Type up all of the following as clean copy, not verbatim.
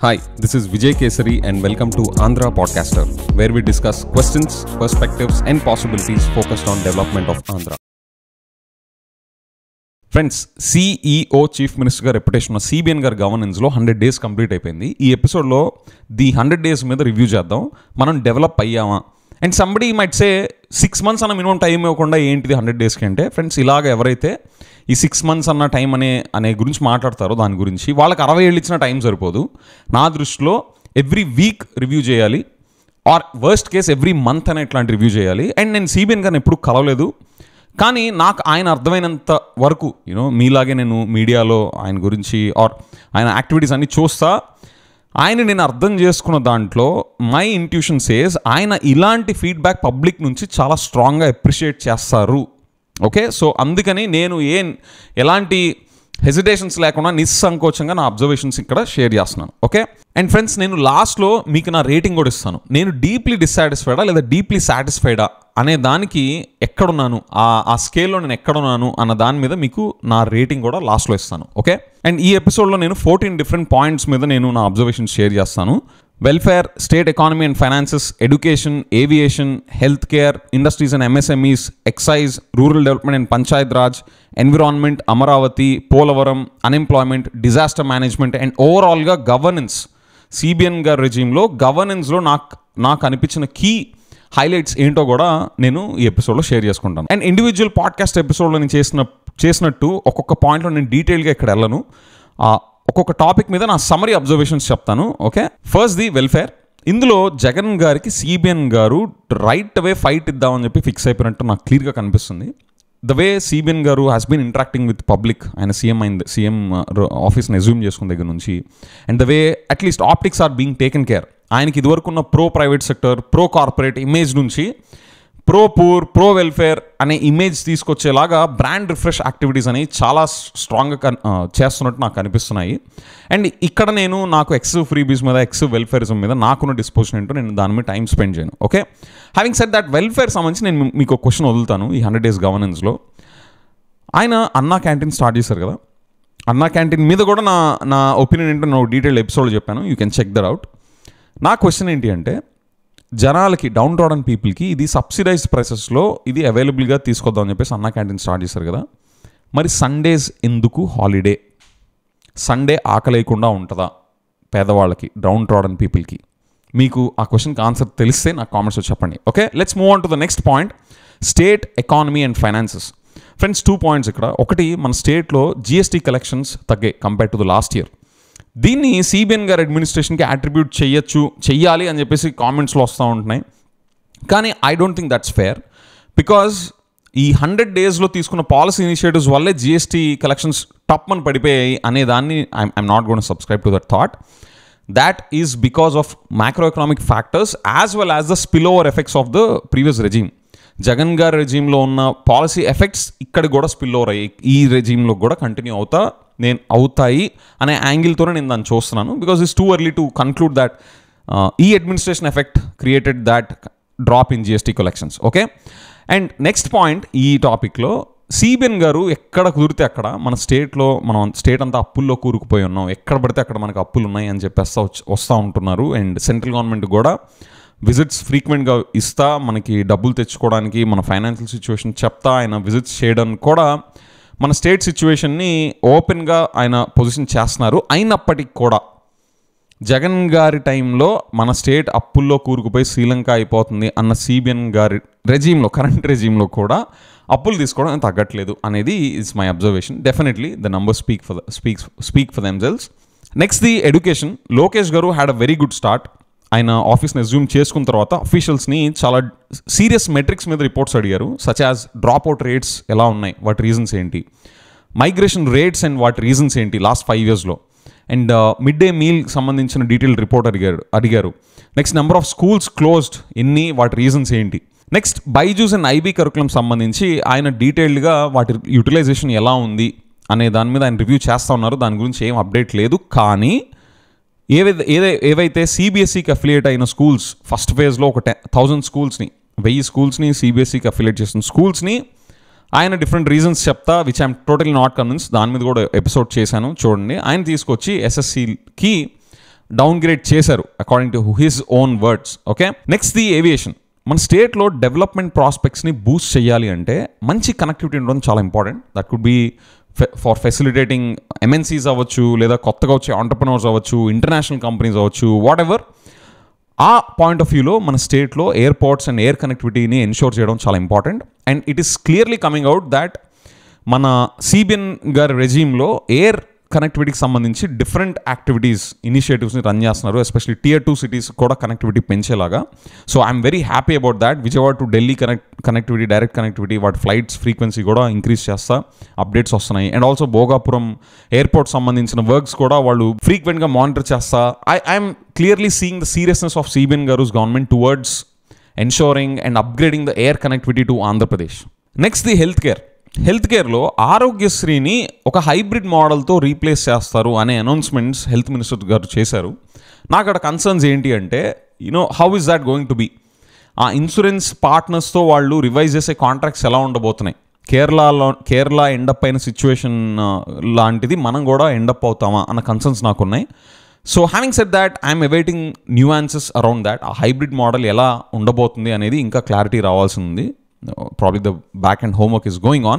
Hi, this is Vijay Kesari and welcome to Andhra Podcaster, where we discuss questions, perspectives and possibilities focused on development of Andhra. Friends, CEO chief మినిస్టర్గా reputation ఉన్న CBN గారి గవర్నెన్స్లో 100 days complete అయిపోయింది. ఈ ఎపిసోడ్లో the 100 days మీద review చేద్దాం. మనం develop అయ్యామా? And somebody might say 6 months అన్న మినిమం టైం ఇవ్వకుండా ఏంటిది 100 daysకి అంటే, ఫ్రెండ్స్ ఇలాగ ఎవరైతే ఈ 6 months అన్న టైం అనే గురించి మాట్లాడతారో దాని గురించి వాళ్ళకి 60 ఏళ్ళు ఇచ్చిన టైం సరిపోదు. నా దృష్టిలో ఎవ్రీ వీక్ రివ్యూ చేయాలి, or worst case every month అనే ఇట్లాంటి రివ్యూ చేయాలి. అండ్ నేను CBN గారిని ఎప్పుడు కలవలేదు, కానీ నాకు ఆయన అర్థమైనంత వరకు మీలాగే నేను మీడియాలో ఆయన గురించి ఆర్ ఆయన యాక్టివిటీస్ అన్నీ చూస్తా. ఆయన నేను అర్థం చేసుకున్న దాంట్లో మై ఇంట్యూషన్ సేస్ ఆయన ఇలాంటి ఫీడ్బ్యాక్ పబ్లిక్ నుంచి చాలా స్ట్రాంగ్గా అప్రిషియేట్ చేస్తారు. ఓకే, సో అందుకని నేను ఎలాంటి హెసిటేషన్స్ లేకుండా నిస్సంకోచంగా నా అబ్జర్వేషన్స్ ఇక్కడ షేర్ చేస్తున్నాను. ఓకే, అండ్ ఫ్రెండ్స్, నేను లాస్ట్లో మీకు నా రేటింగ్ కూడా ఇస్తాను. నేను డీప్లీ డిస్సాటిస్ఫైడా లేదా డీప్లీ సాటిస్ఫైడా అనే దానికి ఎక్కడున్నాను, ఆ స్కేల్లో నేను ఎక్కడున్నాను అన్న దాని మీద మీకు నా రేటింగ్ కూడా లాస్ట్లో ఇస్తాను. ఓకే, అండ్ ఈ ఎపిసోడ్లో నేను 14 different పాయింట్స్ మీద నేను నా అబ్జర్వేషన్స్ షేర్ చేస్తాను. Welfare, state economy and finances, education, aviation, health care, industries and MSMEs, excise, rural development and panchayat raj, environment, Amaravati, Polavaram, unemployment, disaster management and ఓవరాల్గా గవర్నెన్స్. CBN గారి రెజ్యూమ్లో గవర్నెన్స్లో నాకు అనిపించిన కీ హైలైట్స్ ఏంటో కూడా నేను ఈ ఎపిసోడ్లో షేర్ చేసుకుంటాను. అండ్ ఇండివిజువల్ పాడ్కాస్ట్ ఎపిసోడ్లో నేను చేసినట్టు ఒక్కొక్క పాయింట్లో నేను డీటెయిల్గా ఇక్కడ వెళ్ళను. ఒక్కొక్క టాపిక్ మీద నా సమరీ అబ్జర్వేషన్స్ చెప్తాను. Okay, first the welfare. ఇందులో జగన్ గారికి CBN గారు రైట్ అవే ఫైట్ ఇద్దామని చెప్పి ఫిక్స్ అయిపోయినట్టు నాకు క్లియర్గా కనిపిస్తుంది. ద వే CBN గారు has been interacting with public, ఆయన సీఎం ఆఫీస్ని అజ్యూమ్ చేసుకున్న దగ్గర నుంచి, and the way at least optics are being taken care. ఆయనకి ఇదివరకు ఉన్న pro private sector, pro corporate image నుంచి ప్రో పూర్, ప్రో వెల్ఫేర్ అనే ఇమేజ్ తీసుకొచ్చేలాగా బ్రాండ్ రిఫ్రెష్ యాక్టివిటీస్ అని చాలా స్ట్రాంగ్గా చేస్తున్నట్టు నాకు అనిపిస్తున్నాయి. అండ్ ఇక్కడ నేను నాకు ఎక్స్ ఫ్రీబీస్ మీద, ఎక్స్ వెల్ఫేరిజం మీద నాకున్న డిస్పోజన్ ఏంటో నేను దాని మీద టైం స్పెండ్ చేయను. Okay, having said that, welfare సంబంధించి నేను మీకు ఒక క్వశ్చన్ వదులుతాను. ఈ 100 days గవర్నెన్స్లో ఆయన అన్నా క్యాంటీన్ స్టార్ట్ చేశారు కదా, అన్నా క్యాంటీన్ మీద కూడా నా ఒపీనియన్ ఏంటో నేను డీటెయిల్డ్ ఎపిసోడ్ చెప్పాను. You can check that out. నా క్వశ్చన్ ఏంటి అంటే, జనాలకి, డౌన్ ట్రాడన్ పీపుల్కి ఇది సబ్సిడైజ్డ్ ప్రైసెస్లో ఇది అవైలబుల్గా తీసుకొద్దామని చెప్పేసి అన్నా క్యాంటీన్ స్టార్ట్ చేశారు కదా, మరి సండేస్ ఎందుకు హాలిడే? సండే ఆకలేయకుండా ఉంటుందా పేదవాళ్ళకి, డౌన్ ట్రాడన్ పీపుల్కి? మీకు ఆ క్వశ్చన్కి ఆన్సర్ తెలిస్తే నాకు కామెంట్స్లో చెప్పండి. Okay, let's move on to the next point, state economy and finances. Friends, 2 points ఇక్కడ. ఒకటి, మన స్టేట్లో GST కలెక్షన్స్ తగ్గాయి compare to the last year. దీన్ని CBN గారి అడ్మినిస్ట్రేషన్కి అట్రిబ్యూట్ చెయ్యాలి అని చెప్పేసి కామెంట్స్లో వస్తూ ఉంటున్నాయి. కానీ I don't think that's fair, because ఈ 100 daysలో తీసుకున్న పాలసీ ఇనిషియేటివ్స్ వల్లే GST కలెక్షన్స్ టప్ అని పడిపోయాయి అనే దాన్ని I'm not gonna subscribe to that thought. That is because of macroeconomic factors as well as the spillover effects of the previous regime. Jagan గారి రెజీమ్లో ఉన్న పాలసీ ఎఫెక్ట్స్ ఇక్కడ కూడా స్పిల్ ఓవర్ అయ్యి ఈ రెజీమ్లో కూడా కంటిన్యూ అవుతాయి అనే యాంగిల్తోనే నేను దాన్ని చూస్తున్నాను. Because it's too early to conclude that ఈ administration effect created that drop in GST collections. Okay, and next point ఈ టాపిక్లో, CBN గారు ఎక్కడ కుదిరితే అక్కడ మన స్టేట్ అంతా అప్పుల్లో కూరుకుపోయి ఉన్నాం, ఎక్కడ పడితే అక్కడ మనకు అప్పులు ఉన్నాయి అని చెప్పేస్తా వస్తూ ఉంటున్నారు. అండ్ సెంట్రల్ గవర్నమెంట్ కూడా విజిట్స్ ఫ్రీక్వెంట్గా ఇస్తా, మనకి డబ్బులు తెచ్చుకోవడానికి, మన ఫైనాన్షియల్ సిచ్యువేషన్ చెప్తా ఆయన విజిట్స్ చేయడానికి కూడా మన స్టేట్ సిచ్యువేషన్ని ఓపెన్గా ఆయన పొజిషన్ చేస్తున్నారు. అయినప్పటికీ కూడా జగన్ గారి టైంలో మన స్టేట్ అప్పుల్లో కూరుకుపోయి శ్రీలంక అయిపోతుంది అన్న CBN గారి రెజీమ్లో, కరెంట్ రెజీమ్లో కూడా అప్పులు తీసుకోవడం తగ్గట్లేదు అనేది is my observation. Definitely the number speak for themselves. Next the education. Lokesh garu had a very good start. ఆయన ఆఫీస్ని అజ్యూమ్ చేసుకున్న తర్వాత అఫీషియల్స్ని చాలా సీరియస్ మెట్రిక్స్ మీద రిపోర్ట్స్ అడిగారు, such as drop out rates ఎలా ఉన్నాయి, వాటి రీజన్స్ ఏంటి, మైగ్రేషన్ రేట్స్ అండ్ వాటి రీజన్స్ ఏంటి లాస్ట్ 5 yearsలో, అండ్ మిడ్ డే మీల్ సంబంధించిన డీటెయిల్డ్ రిపోర్ట్ అడిగారు. Next, number of schools closed ఎన్ని, వాటి రీజన్స్ ఏంటి. Next, Byju's and IB curriculum సంబంధించి ఆయన డీటెయిల్డ్గా వాటి యూటిలైజేషన్ ఎలా ఉంది అనే దాని మీద ఆయన రివ్యూ చేస్తూ ఉన్నారు. దాని గురించి ఏం అప్డేట్ లేదు. కానీ ఏవైతే CBSEకి అఫిలియేట్ అయిన స్కూల్స్ ఫస్ట్ ఫేజ్లో ఒక 1000 స్కూల్స్ని, 1000 స్కూల్స్ని CBSEకి అఫిలియేట్ చేసిన స్కూల్స్ని ఆయన డిఫరెంట్ రీజన్స్ చెప్తా, which I'm totally not convince, దాని మీద కూడా ఎపిసోడ్ చేశాను చూడండి. ఆయన తీసుకొచ్చి SSCకి డౌన్గ్రేడ్ చేశారు according to his own words. Okay, next the aviation. మన స్టేట్లో డెవలప్మెంట్ ప్రాస్పెక్ట్స్ని బూస్ట్ చేయాలి అంటే మంచి కనెక్టివిటీ ఉండడం చాలా important. That could be for facilitating MNCs అవ్వచ్చు, లేదా కొత్తగా వచ్చే ఆంటర్ప్రినర్స్ అవ్వచ్చు, ఇంటర్నేషనల్ కంపెనీస్ అవ్వచ్చు, వాట్ ఎవర్. ఆ పాయింట్ ఆఫ్ వ్యూలో మన స్టేట్లో ఎయిర్పోర్ట్స్ అండ్ ఎయిర్ కనెక్టివిటీని ఎన్షోర్ చేయడం చాలా important. And it is clearly coming out that మన సిబిఎన్ గారి రెజీమ్లో ఎయిర్ కనెక్టివిటీకి సంబంధించి డిఫరెంట్ యాక్టివిటీస్, ఇనిషియేటివ్స్ని రన్ చేస్తున్నారు, ఎస్పెషల్లీ Tier 2 సిటీస్ కూడా కనెక్టివిటీ పెంచేలాగా. So I'm very happy about that. Vijayawada to Delhi connectivity, direct connectivity, వాటి ఫ్లైట్స్ ఫ్రీక్వెన్సీ కూడా ఇంక్రీజ్ చేస్తా అప్డేట్స్ వస్తున్నాయి. అండ్ ఆల్సో భోగాపురం ఎయిర్పోర్ట్ సంబంధించిన వర్క్స్ కూడా వాళ్ళు ఫ్రీక్వెంట్గా మానిటర్ చేస్తా. I'm clearly seeing the seriousness of CBN గారుస్ government towards ensuring and upgrading the air connectivity to Andhra Pradesh. Next the health కేర్లో ఆరోగ్యశ్రీని ఒక హైబ్రిడ్ మోడల్తో రీప్లేస్ చేస్తారు అనే అనౌన్స్మెంట్స్ హెల్త్ మినిస్టర్ గారు చేశారు. నాకు అక్కడ కన్సర్న్స్ ఏంటి అంటే, how is that going to be? ఆ ఇన్సూరెన్స్ పార్ట్నర్స్తో వాళ్ళు రివైజ్ చేసే కాంట్రాక్ట్స్ ఎలా ఉండబోతున్నాయి? కేరళ ఎండప్ అయిన సిచ్యువేషన్ లాంటిది మనం కూడా ఎండప్ అవుతామా అన్న కన్సర్న్స్ నాకున్నాయి. So having said that, I'm awaiting nuances around that. ఆ హైబ్రిడ్ మోడల్ ఎలా ఉండబోతుంది అనేది ఇంకా క్లారిటీ రావాల్సి ఉంది. Probably the back end homework is going on,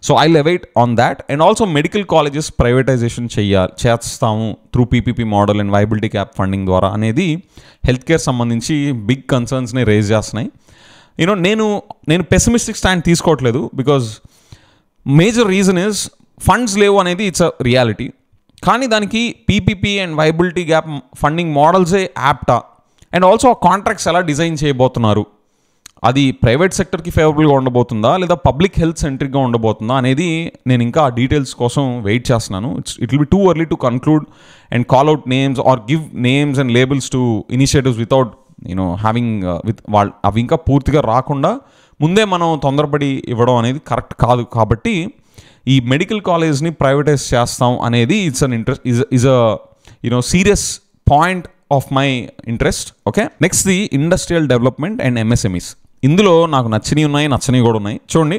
so I'll await on that. And also medical colleges privatization చేస్తాము through PPP model and viability gap funding ద్వారా అనేది హెల్త్ కేర్ సంబంధించి బిగ్ కన్సర్న్స్ని రేజ్ చేస్తున్నాయి. నేను పెసిమిస్టిక్ స్టాండ్ తీసుకోవట్లేదు, because major reason is funds లేవు అనేది ఇట్స్ అ రియాలిటీ. కానీ దానికి PPP and viability gap funding మోడల్సే యాప్టా, అండ్ ఆల్సో ఆ కాంట్రాక్ట్స్ ఎలా డిజైన్ చేయబోతున్నారు, అది ప్రైవేట్ సెక్టర్కి ఫేవరబుల్గా ఉండబోతుందా లేదా పబ్లిక్ హెల్త్ సెంట్రిక్గా ఉండబోతుందా అనేది నేను ఇంకా ఆ డీటెయిల్స్ కోసం వెయిట్ చేస్తున్నాను. It will be two early to conclude and call out names or give names and labels to initiatives without having అవి ఇంకా పూర్తిగా రాకుండా ముందే మనం తొందరపడి ఇవ్వడం అనేది కరెక్ట్ కాదు. కాబట్టి ఈ మెడికల్ కాలేజ్ని ప్రైవేటైజ్ చేస్తాం అనేది it's an interest, is a serious point of my interest. Okay, next the industrial development and MSMEs. ఇందులో నాకు నచ్చినవి ఉన్నాయి, నచ్చనివి కూడా ఉన్నాయి. చూడండి,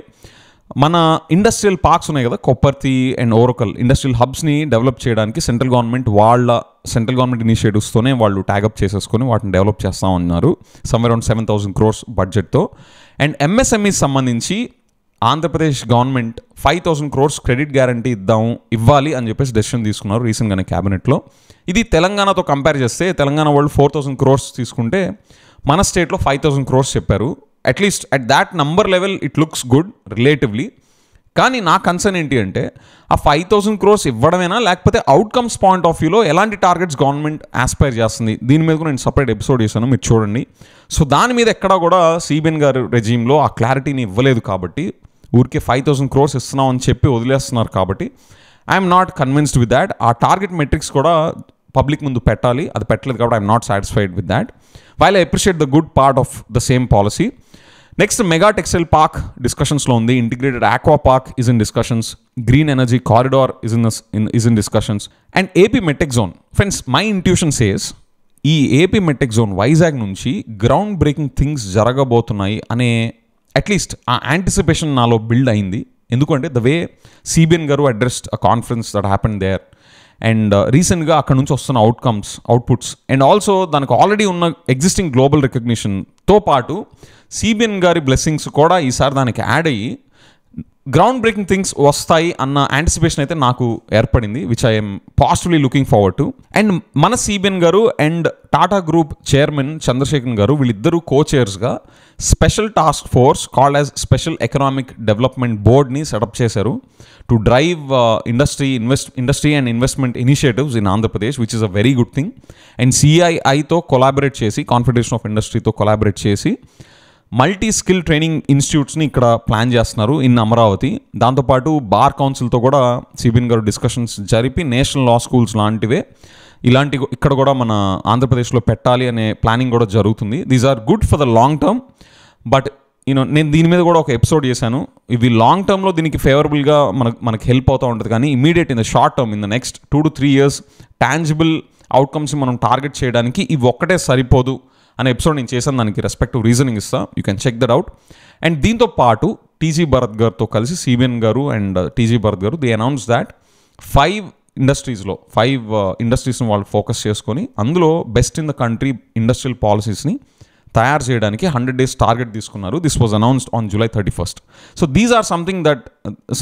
మన ఇండస్ట్రియల్ పార్క్స్ ఉన్నాయి కదా, కొప్పర్తి అండ్ ఓరకల్ ఇండస్ట్రియల్ హబ్స్ని డెవలప్ చేయడానికి సెంట్రల్ గవర్నమెంట్ ఇనిషియేటివ్స్తోనే వాళ్ళు ట్యాగప్ చేసేసుకొని వాటిని డెవలప్ చేస్తామన్నారు, సమ్వేర్ అరౌండ్ 7,000 crores బడ్జెట్తో. అండ్ ఎంఎస్ఎంఈస్ సంబంధించి Andhra Pradesh government 5,000 crores credit guarantee ఇవ్వాలి అని చెప్పేసి డెసిషన్ తీసుకున్నారు రీసెంట్గానే క్యాబినెట్లో. ఇది తెలంగాణతో కంపేర్ చేస్తే తెలంగాణ వాళ్ళు 4,000 crores తీసుకుంటే మన స్టేట్లో 5,000 crores చెప్పారు. At least at that number level it looks good relatively. కానీ నా కన్సర్న్ ఏంటి అంటే, ఆ 5,000 crores ఇవ్వడమేనా, లేకపోతే అవుట్కమ్స్ పాయింట్ ఆఫ్ వ్యూలో ఎలాంటి టార్గెట్స్ గవర్నమెంట్ ఆస్పైర్ చేస్తుంది, దీని మీద కూడా నేను సపరేట్ ఎపిసోడ్ చేశాను, మీరు చూడండి. సో దాని మీద ఎక్కడా కూడా సిబిఎన్ గారు రెజీమ్లో ఆ క్లారిటీని ఇవ్వలేదు. కాబట్టి ఊరికే 5,000 crores ఇస్తున్నాం అని చెప్పి వదిలేస్తున్నారు. కాబట్టి I'm not convinced with that. ఆ టార్గెట్ మెట్రిక్స్ కూడా పబ్లిక్ ముందు పెట్టాలి, అది పెట్టలేదు కాబట్టి I'm not satisfied with that. While I appreciate the good part of the same policy. Next, mega textile park డిస్కషన్స్లో ఉంది. Integrated aqua park is in discussions. Green energy corridor is in discussions. And AP MedTech zone. Friends, my intuition says ఈ AP MedTech zone Vizag నుంచి ground breaking things జరగబోతున్నాయి అనే at least ఆ anticipation నాలో build అయింది. ఎందుకంటే ద వే సిబిఎన్ గారు addressed a conference that happened there, and రీసెంట్గా అక్కడ నుంచి వస్తున్న అవుట్పుట్స్, అండ్ ఆల్సో దానికి ఆల్రెడీ ఉన్న ఎగ్జిస్టింగ్ గ్లోబల్ రికగ్నిషన్తో పాటు సిబిఎన్ గారి బ్లెస్సింగ్స్ కూడా ఈసారి దానికి యాడ్ అయ్యి గ్రౌండ్ బ్రేకింగ్ థింగ్స్ వస్తాయి అన్న యాంటిసిపేషన్ అయితే నాకు ఏర్పడింది, which I'm positively looking forward to. And మన సిబిఎన్ గారు and Tata group chairman Chandrasekhar గారు వీళ్ళిద్దరూ కో-చైర్స్గా special task force called as special economic development బోర్డ్ని సెటప్ చేశారు to drive industry and investment initiatives in Andhra Pradesh, which is a very good thing. And సిఐఐతో collaborate చేసి, confederation of ఇండస్ట్రీతో కొలాబరేట్ చేసి మల్టీ స్కిల్ ట్రైనింగ్ ఇన్స్టిట్యూట్స్ని ఇక్కడ ప్లాన్ చేస్తున్నారు in Amaravati. దాంతోపాటు బార్ కౌన్సిల్తో కూడా సిబిఎన్ గారు డిస్కషన్స్ జరిపి నేషనల్ లా స్కూల్స్ లాంటివే ఇలాంటి ఇక్కడ కూడా మన ఆంధ్రప్రదేశ్లో పెట్టాలి అనే ప్లానింగ్ కూడా జరుగుతుంది. These are good for the long term. But నేను దీని మీద కూడా ఒక ఎపిసోడ్ చేశాను. ఇవి లాంగ్ టర్మ్లో దీనికి ఫేవరబుల్గా మనకి హెల్ప్ అవుతూ ఉంటుంది. కానీ immediate in the short term, in the next 2 to 3 years tangible outcomes మనం టార్గెట్ చేయడానికి ఇవి ఒక్కటే సరిపోదు అనే ఎపిసోడ్ నేను చేశాను. దానికి రెస్పెక్టివ్ రీజనింగ్ ఇస్తా, you can check that out. And దీంతో పాటు టీజీ భరత్ గారితో కలిసి సిబిఎన్ గారు and TG Bharath garu they announce that 5 ఇండస్ట్రీస్లో 5 ఇండస్ట్రీస్ని వాళ్ళు ఫోకస్ చేసుకొని అందులో best in the country industrial పాలసీస్ని తయారు చేయడానికి 100 days టార్గెట్ తీసుకున్నారు. This was announced on July 31st. So these are something that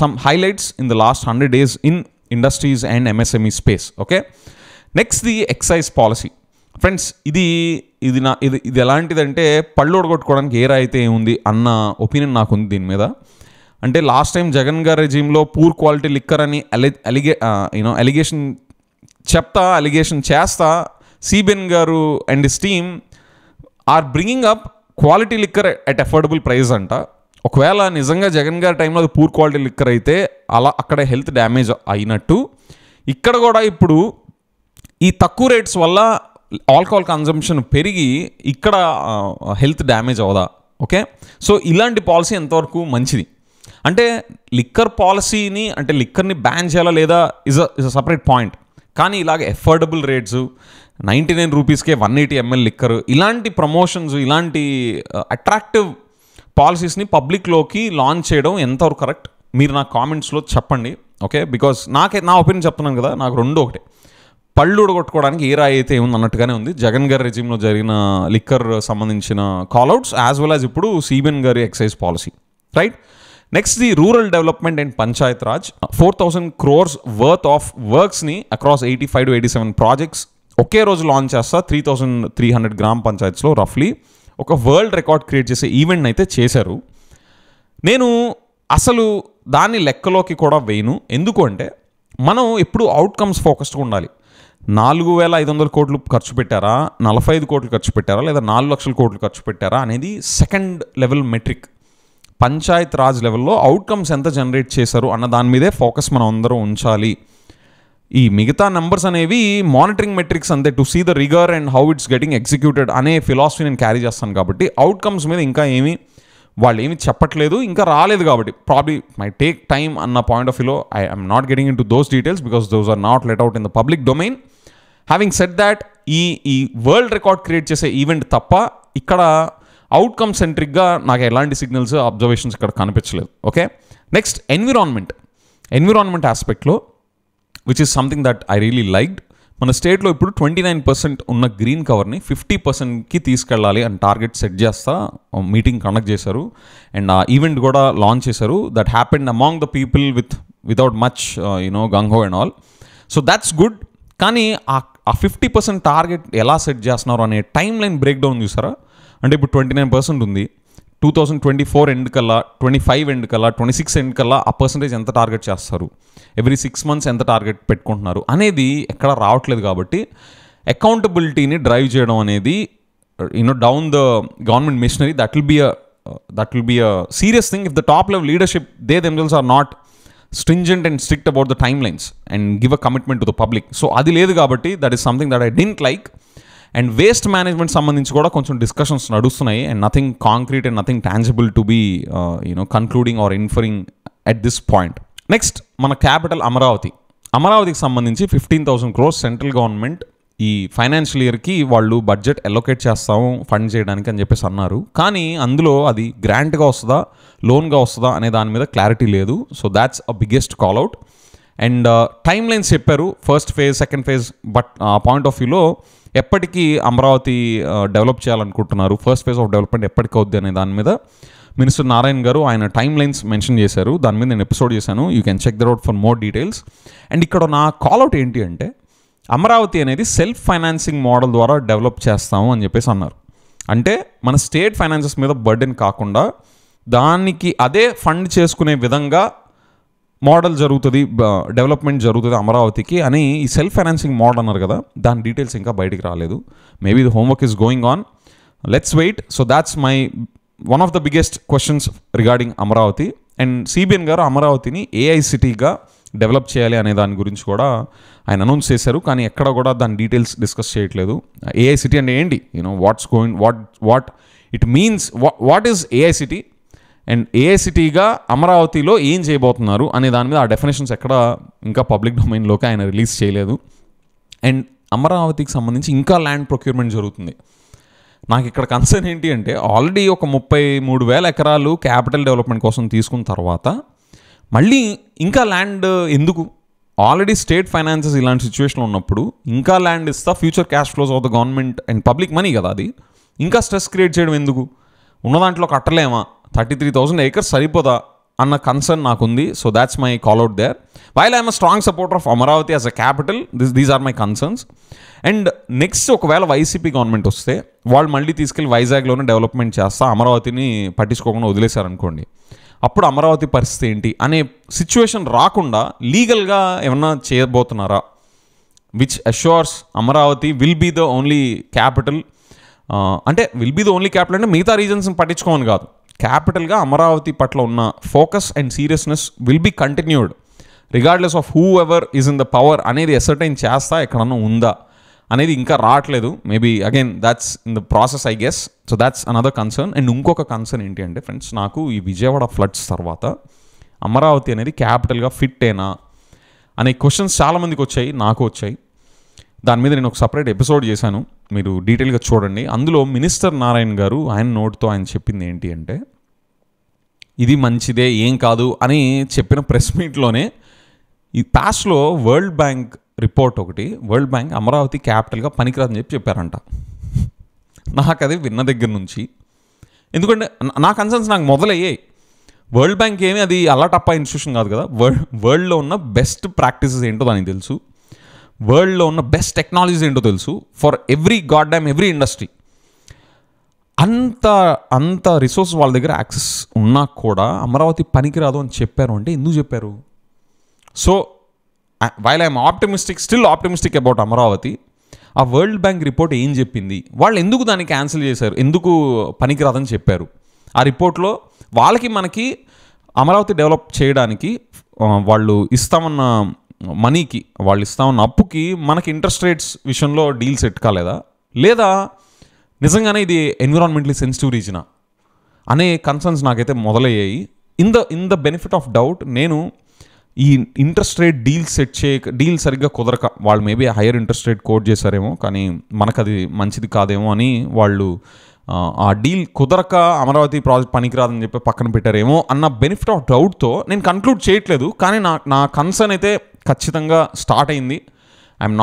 some highlights in the last 100 days in industries and MSME space. Okay, next the excise policy. Friends, ఇది ఎలాంటిదంటే పళ్ళు ఒడగొట్టుకోవడానికి ఏ రాయితే ఏముంది అన్న opinion నాకు ఉంది దీని మీద. అంటే లాస్ట్ టైం జగన్ గారి రెజీమ్లో పూర్ క్వాలిటీ లిక్కర్ అని అలిగేషన్ చేస్తా సిబిఎన్ గారు and his team are bringing up quality liquor at affordable price అంట. ఒకవేళ నిజంగా జగన్ గారి టైంలో అది పూర్ క్వాలిటీ లిక్కర్ అయితే అలా అక్కడ హెల్త్ డ్యామేజ్ అయినట్టు ఇక్కడ కూడా ఇప్పుడు ఈ తక్కువ రేట్స్ వల్ల ఆల్కహాల్ కన్జంప్షన్ పెరిగి ఇక్కడ హెల్త్ డ్యామేజ్ అవదా? ఓకే, సో ఇలాంటి పాలసీ ఎంతవరకు మంచిది? అంటే లిక్కర్ పాలసీని అంటే లిక్కర్ని బ్యాన్ చేయాలా లేదా ఇస్ అ సపరేట్ పాయింట్. కానీ ఇలాగ అఫోర్డబుల్ రేట్స్ 99 రూపీస్కే 180 ml లిక్కర్, ఇలాంటి ప్రమోషన్స్, ఇలాంటి అట్రాక్టివ్ పాలసీస్ని పబ్లిక్లోకి లాంచ్ చేయడం ఎంతవరకు కరెక్ట్? మీరు నా కామెంట్స్లో చెప్పండి. ఓకే, బికాస్ నా ఒపీనియన్ చెప్తున్నాను కదా, నాకు రెండు ఒకటే, పళ్ళు ఉడగొట్టుకోవడానికి ఏ రాయి అయితే ఏముంది అన్నట్టుగానే ఉంది జగన్ గారి రెజిమ్లో జరిగిన లిక్కర్ సంబంధించిన కాల్అవుట్స్ యాజ్ వెల్ యాజ్ ఇప్పుడు సిబిఎన్ గారి excise policy. Right, next the rural development and panchayat raj. 4,000 crores worth of వర్క్స్ని అక్రాస్ 85 to 87 ప్రాజెక్ట్స్ ఒకే రోజు లాంచ్ చేస్తా. 3,300 గ్రామ పంచాయత్స్లో రఫ్లీ ఒక వరల్డ్ రికార్డ్ క్రియేట్ చేసే ఈవెంట్ అయితే చేశారు. నేను అసలు దాన్ని లెక్కలోకి కూడా వేయను. ఎందుకు అంటే మనం ఎప్పుడు అవుట్కమ్స్ ఫోకస్డ్గా ఉండాలి. 4,500 కోట్లు ఖర్చు పెట్టారా, 45 కోట్లు ఖర్చు పెట్టారా, లేదా 4 లక్షల కోట్లు ఖర్చు పెట్టారా అనేది second level metric. Panchayat Raj లెవెల్లో అవుట్కమ్స్ ఎంత జనరేట్ చేశారు అన్న దాని మీదే ఫోకస్ మనం అందరం ఉంచాలి. ఈ మిగతా నెంబర్స్ అనేవి మానిటరింగ్ మెట్రిక్స్ అంతే, to see the rigour and how it's getting executed అనే ఫిలాసఫీ నేను క్యారీ చేస్తాను. కాబట్టి అవుట్కమ్స్ మీద ఇంకా వాళ్ళు ఏమి చెప్పట్లేదు, ఇంకా రాలేదు. కాబట్టి ప్రాబ్లీ మై టేక్ టైమ్ అన్న పాయింట్ ఆఫ్ వ్యూలో I'm not getting into those details because those are not let out in the public domain. Having said that, ఈ వరల్డ్ రికార్డ్ క్రియేట్ చేసే ఈవెంట్ తప్ప ఇక్కడ అవుట్కమ్ సెంట్రిక్గా నాకు ఎలాంటి signals, observations ఇక్కడ కనిపించలేదు. ఓకే, నెక్స్ట్ ఎన్విరాన్మెంట్ ఆస్పెక్ట్లో which is something that I really liked. మన స్టేట్లో ఇప్పుడు 29% ఉన్న గ్రీన్ కవర్ని 50%కి తీసుకెళ్ళాలి అని టార్గెట్ సెట్ చేస్తా మీటింగ్ కండక్ట్ చేశారు అండ్ ఆ ఈవెంట్ కూడా లాంచ్ చేశారు. That happened among the people without much gung-ho and all. So that's good. కానీ ఆ 50% టార్గెట్ ఎలా సెట్ చేస్తున్నారు అనే టైం లైన్ బ్రేక్ డౌన్ చూసారా? అంటే ఇప్పుడు 29% ఉంది, 2024 ఎండ్ కల్లా, 25 ఎండ్ కల్లా, 26 ఎండ్ కల్లా ఆ పర్సంటేజ్ ఎంత టార్గెట్ చేస్తారు, ఎవ్రీ 6 months ఎంత టార్గెట్ పెట్టుకుంటున్నారు అనేది ఎక్కడ రావట్లేదు. కాబట్టి అకౌంటబిలిటీని డ్రైవ్ చేయడం అనేది down the government machinery, that will be a serious thing if the top level leadership they themselves are not stringent and strict about the timelines and give a commitment to the public. So అది లేదు కాబట్టి that is something that I didn't like. And waste management సంబంధించి కూడా కొంచెం discussions నడుస్తున్నాయి and nothing concrete and nothing tangible to be concluding or inferring at this point. Next మన capital అమరావతికి సంబంధించి 15,000 crores సెంట్రల్ గవర్నమెంట్ ఈ ఫైనాన్షియల్ ఇయర్కి వాళ్ళు బడ్జెట్ అలొకేట్ చేస్తాము ఫండ్ చేయడానికి అని చెప్పేసి అన్నారు. కానీ అందులో అది గ్రాంట్గా వస్తుందా, లోన్గా వస్తుందా అనే దాని మీద క్లారిటీ లేదు. So that's a biggest callout. And timelines చెప్పారు, first phase, second phase. But ఆ పాయింట్ ఆఫ్ వ్యూలో ఎప్పటికీ అమరావతి డెవలప్ చేయాలనుకుంటున్నారు, ఫస్ట్ ఫేజ్ ఆఫ్ డెవలప్మెంట్ ఎప్పటికి అవుద్ది అనే దాని మీద మినిస్టర్ నారాయణ గారు ఆయన టైమ్ లైన్స్ మెన్షన్ చేశారు. దాని మీద నేను ఎపిసోడ్ చేశాను, you can check that out for more details. And ఇక్కడ నా కాల్అవుట్ ఏంటి అంటే అమరావతి అనేది సెల్ఫ్ ఫైనాన్సింగ్ మోడల్ ద్వారా డెవలప్ చేస్తాము అని చెప్పేసి అన్నారు. అంటే మన స్టేట్ ఫైనాన్సెస్ మీద బర్డెన్ కాకుండా దానికి అదే ఫండ్ చేసుకునే విధంగా మోడల్ జరుగుతుంది, డెవలప్మెంట్ జరుగుతుంది అమరావతికి అని ఈ సెల్ఫ్ ఫైనాన్సింగ్ మోడల్ అన్నారు కదా, దాని డీటెయిల్స్ ఇంకా బయటికి రాలేదు. Maybe the homework is going on, let's wait. So that's my one of the biggest questions regarding Amaravati. And CBN గారు అమరావతిని ఏఐ సిటీగా డెవలప్ చేయాలి అనే దాని గురించి కూడా ఆయన అనౌన్స్ చేశారు. కానీ ఎక్కడ కూడా దాని డీటెయిల్స్ డిస్కస్ చేయట్లేదు. ఏఐ సిటీ అంటే ఏంటి, what's going, what it means, what is AI city and AI సిటీగా అమరావతిలో ఏం చేయబోతున్నారు అనే దాని మీద ఆ డెఫినేషన్స్ ఎక్కడ ఇంకా పబ్లిక్ డొమైన్లోకి ఆయన రిలీజ్ చేయలేదు. అండ్ అమరావతికి సంబంధించి ఇంకా ల్యాండ్ ప్రొక్యూర్మెంట్ జరుగుతుంది. నాకు ఇక్కడ కన్సర్న్ ఏంటి అంటే ఆల్రెడీ ఒక 33,000 ఎకరాలు క్యాపిటల్ డెవలప్మెంట్ కోసం తీసుకున్న తర్వాత మళ్ళీ ఇంకా ల్యాండ్ ఎందుకు? ఆల్రెడీ స్టేట్ ఫైనాన్సెస్ ఇలాంటి సిచ్యువేషన్లో ఉన్నప్పుడు ఇంకా ల్యాండ్ ఇస్తా future cash flows of the government and public money కదా అది, ఇంకా స్ట్రెస్ క్రియేట్ చేయడం ఎందుకు? ఉన్న దాంట్లో కట్టలేమా? 33,000 acres సరిపోదా అన్న కన్సర్న్ నాకుంది. So that's my call out there. While I'm a strong supporter of Amaravati as a capital, these are my concerns. And next ఒకవేళ వైసీపీ గవర్నమెంట్ వస్తే వాళ్ళు మళ్ళీ తీసుకెళ్ళి వైజాగ్లోనే డెవలప్మెంట్ చేస్తా అమరావతిని పట్టించుకోకుండా వదిలేశారనుకోండి, అప్పుడు అమరావతి పరిస్థితి ఏంటి అనే సిచ్యువేషన్ రాకుండా లీగల్గా ఏమన్నా చేయబోతున్నారా? Which assures Amaravati will be the only capital. అంటే will be the only capital అంటే మిగతా రీజన్స్ని పట్టించుకోమని కాదు, క్యాపిటల్గా అమరావతి పట్ల ఉన్న focus and seriousness will be continued regardless of whoever is in the power అనేది ఎసర్టైన్ చేస్తా ఎక్కడన్నా ఉందా అనేది ఇంకా రావట్లేదు. Maybe again that's in the process I guess. So that's another concern. And ఇంకొక కన్సర్న్ ఏంటి అంటే ఫ్రెండ్స్, నాకు ఈ విజయవాడ ఫ్లడ్స్ తర్వాత అమరావతి అనేది క్యాపిటల్గా ఫిట్ ఏనా అనే క్వశ్చన్స్ చాలామందికి వచ్చాయి, నాకు వచ్చాయి. దాని మీద నేను ఒక సపరేట్ ఎపిసోడ్ చేశాను, మీరు డీటెయిల్గా చూడండి. అందులో మినిస్టర్ నారాయణ గారు ఆయన నోట్తో ఆయన చెప్పింది ఏంటి అంటే, ఇది మంచిదే ఏం కాదు అని చెప్పిన ప్రెస్ మీట్లోనే ఈ పాస్ట్లో వరల్డ్ బ్యాంక్ రిపోర్ట్ ఒకటి, వరల్డ్ బ్యాంక్ అమరావతి క్యాపిటల్గా పనికిరాదని చెప్పారంట. నాకు అది విన్న దగ్గర నుంచి, ఎందుకంటే నా కన్సర్న్స్ నాకు మొదలయ్యాయి. వరల్డ్ బ్యాంక్ ఏమి అది అల్లాటప్ప ఇన్స్టిట్యూషన్ కాదు కదా, వరల్డ్లో ఉన్న బెస్ట్ ప్రాక్టీసెస్ ఏంటో దానికి తెలుసు, వరల్డ్లో ఉన్న బెస్ట్ టెక్నాలజీస్ ఏంటో తెలుసు ఫర్ ఎవ్రీ ఎవ్రీ ఇండస్ట్రీ. అంత రిసోర్స్ వాళ్ళ దగ్గర యాక్సెస్ ఉన్నా కూడా అమరావతి పనికిరాదు అని చెప్పారు అంటే ఎందుకు చెప్పారు? So while I'm still optimistic about Amaravati, ఆ వరల్డ్ బ్యాంక్ రిపోర్ట్ ఏం చెప్పింది, వాళ్ళు ఎందుకు దాన్ని క్యాన్సిల్ చేశారు, ఎందుకు పనికిరాదని చెప్పారు? ఆ రిపోర్ట్లో వాళ్ళకి మనకి అమరావతి డెవలప్ చేయడానికి వాళ్ళు ఇస్తామన్న మనీకి, వాళ్ళు ఇస్తామన్న అప్పుకి మనకి ఇంట్రెస్ట్ రేట్స్ విషయంలో డీల్ సెట్ కాలేదా, లేదా నిజంగానే ఇది ఎన్విరాన్మెంటలీ సెన్సిటివ్ రీజనా అనే కన్సర్న్స్ నాకైతే మొదలయ్యాయి. In the benefit of doubt నేను ఈ ఇంట్రెస్ట్ రేట్ డీల్ సరిగ్గా కుదరక, వాళ్ళు maybe higher interest rate quote చేశారేమో కానీ మనకు అది మంచిది కాదేమో అని వాళ్ళు ఆ డీల్ కుదరక అమరావతి ప్రాజెక్ట్ పనికిరాదని చెప్పి పక్కన పెట్టారేమో అన్న బెనిఫిట్ ఆఫ్ డౌట్తో నేను కన్క్లూడ్ చేయట్లేదు. కానీ నా కన్సర్న్ అయితే ఖచ్చితంగా స్టార్ట్ అయింది. I'm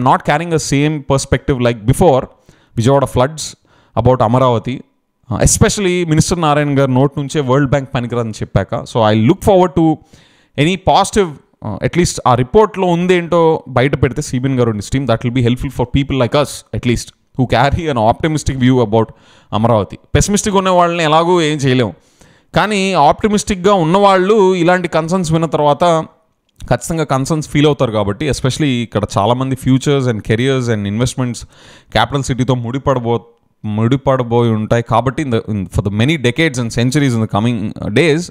not carrying the same perspective like before Vijayawada floods about Amaravati, especially minister Narayana గారి నోట్ నుంచే వరల్డ్ బ్యాంక్ పనికిరాదని చెప్పాక. So I look forward to any positive, at least ఆ రిపోర్ట్లో ఉందేంటో బయట పెడితే సిబిఎన్ గారు team, that will be helpful for people like us at least who carry an optimistic view about Amaravati. Pessimistic ఉన్న వాళ్ళని ఎలాగూ ఏం చేయలేము, కానీ ఆప్టిమిస్టిక్గా ఉన్నవాళ్ళు ఇలాంటి కన్సర్న్స్ విన్న తర్వాత ఖచ్చితంగా కన్సర్న్స్ ఫీల్ అవుతారు. కాబట్టి ఎస్పెషలీ ఇక్కడ చాలామంది futures and careers and investments capital సిటీతో ముడిపడబోయి ఉంటాయి కాబట్టి for the many decades and centuries in the coming days.